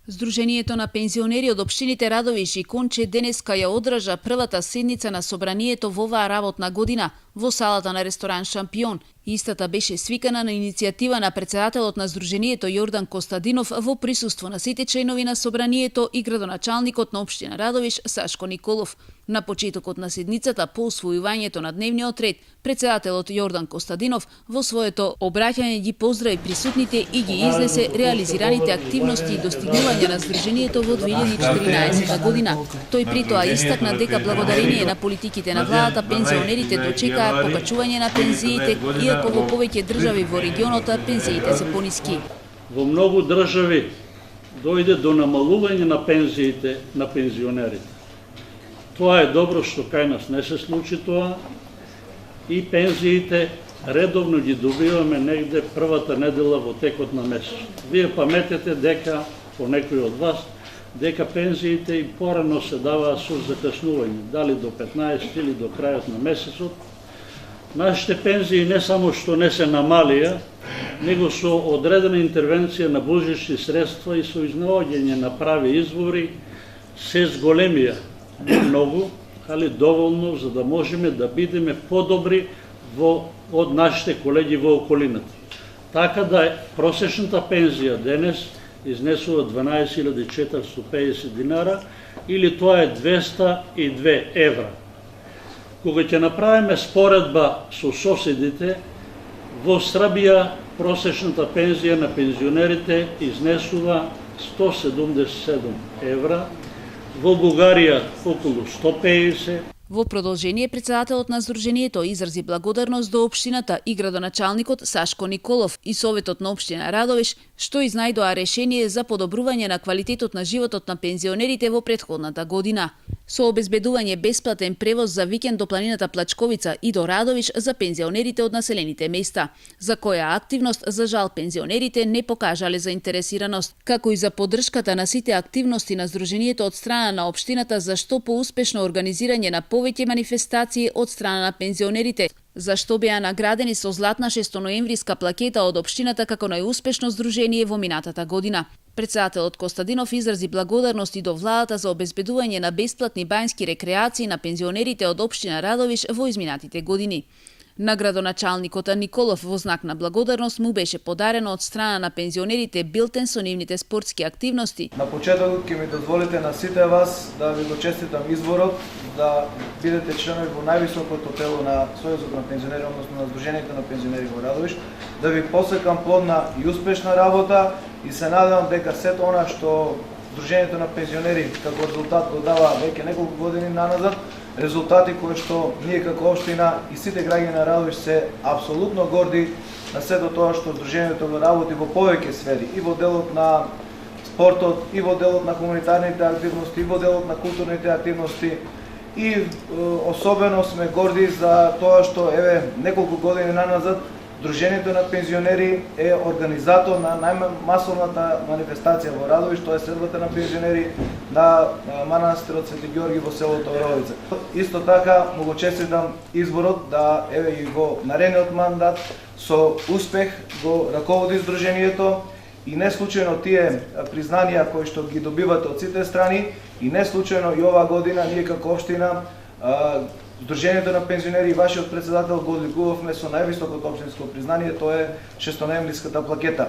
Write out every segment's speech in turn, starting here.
Сдруженијето на пензионери од општините Радовиш и Конче денеска ја одржа првата седница на собранието во оваа работна година во салата на ресторан Шампион. Истата беше свикана на иницијатива на председателот на Сдруженијето Јордан Костадинов во присуство на сите членови на собранието и градоначалникот на општина Радовиш Сашко Николов. На почетокот на седницата по усвојувањето на дневниот ред, председателот Јордан Костадинов во своето обраќање ги поздрави присутните и ги изнесе реализираните активности и достигнувања на Сдруженијето во 2014 година. Тој при тоа истакна дека благодарение на политиките на владата пензионерите дочекаат покачување на пензиите, иако во повеќе држави во регионот пензиите се пониски. Во многу држави дојде до намалување на пензиите на пензионерите. Тоа е добро што кај нас не се случи тоа и пензиите редовно ги добиваме негде првата недела во текот на месец. Вие паметете дека, по некои од вас, дека пензиите и порано се даваа со закаснување, дали до 15 или до крајот на месецот. Нашите пензии не само што не се намалија, него со одредена интервенција на божични средства и со изнаоѓање на прави извори се зголемија. Не многу, али доволно за да можеме да бидеме подобри од нашите колеги во околината. Така да просечната пензија денес изнесува 12.450 динара или тоа е 202 евра. Кога ќе направиме споредба со соседите, во Србија просечната пензија на пензионерите изнесува 177 евра, во Бугарија околу 150. Во продолжение, председателот на Сдруженијето изрази благодарност до општината и градоначалникот Сашко Николов и Советот на општина Радовиш, што изнајдоа решение за подобрување на квалитетот на животот на пензионерите во претходната година. Со обезбедување бесплатен превоз за викенд до планината Плачковица и до Радовиш за пензионерите од населените места, за која активност за жал пензионерите не покажале заинтересираност, како и за поддршката на сите активности на Сдруженијето од страна на општината за што поуспешно организирање на повеќе манифестации од страна на пензионерите, за што беа наградени со златна 6-ноемвриска плакета од општината како најуспешно здружение во минатата година. Председателот Костадинов изрази благодарност и до владата за обезбедување на бесплатни бањски рекреации на пензионерите од општина Радовиш во изминатите години. На градоначалникот Николов во знак на благодарност му беше подарено од страна на пензионерите билтен со нивните спортски активности. На почетокот ќе ми дозволите на сите вас да ви го честитам изборот, да бидете членови во највисокото тело на Сојузот на пензионери, односно на Сдруженијето на пензионери во Радовиш, да ви посекам плодна и успешна работа и се надевам дека сето она што Сдруженијето на пензионери како резултат го дава веќе неколку години наназад, резултати кои што ние како општина и сите граѓани на Радовиш се апсолутно горди на сето тоа што Сдруженијето го работи во повеќе сфери, и во делот на спортот, и во делот на хуманитарните активности, и во делот на културните активности. И особено сме горди за тоа што неколку години наназад Сдруженијето на пензионери е организатор на најмасовната манифестација во Радовиш, тоа е средбата на пензионери на манастирот Свети Ѓорги во селото Оровица. Исто така му го честитам изборот да и во наредниот мандат со успех го раководи Сдруженијето и не случајно тие признанија кои што ги добивате од сите страни и не случајно и оваа година ние како општина Сдруженијето на пензионери и вашиот председател го одликувавме со највисокото општинско признание, тоа е 6-ноемвриската плакета.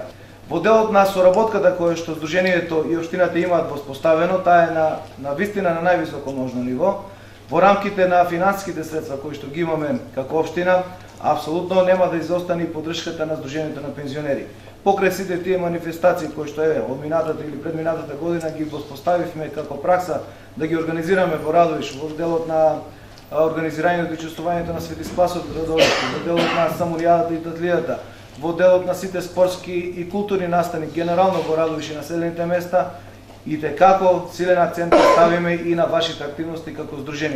Во делот на соработката која што Сдруженијето и општината имаат воспоставено, таа е на вистина на највисоко можно ниво. Во рамките на финансиските средства кои што ги имаме како општина, апсолутно нема да изостане поддршката на Сдруженијето на пензионери. Покрај сите тие манифестации кои што од минатата или предминатата година ги воспоставивме како пракса да ги организираме во Радовиш, во делот на организирањето и чествувањето на Свети Спас од градовите, во делот на саморијадата и татлијата, во делот на сите спортски и културни настани, генерално во Радовиш и населените места, и како силен акцент ставиме и на вашите активности како здружение.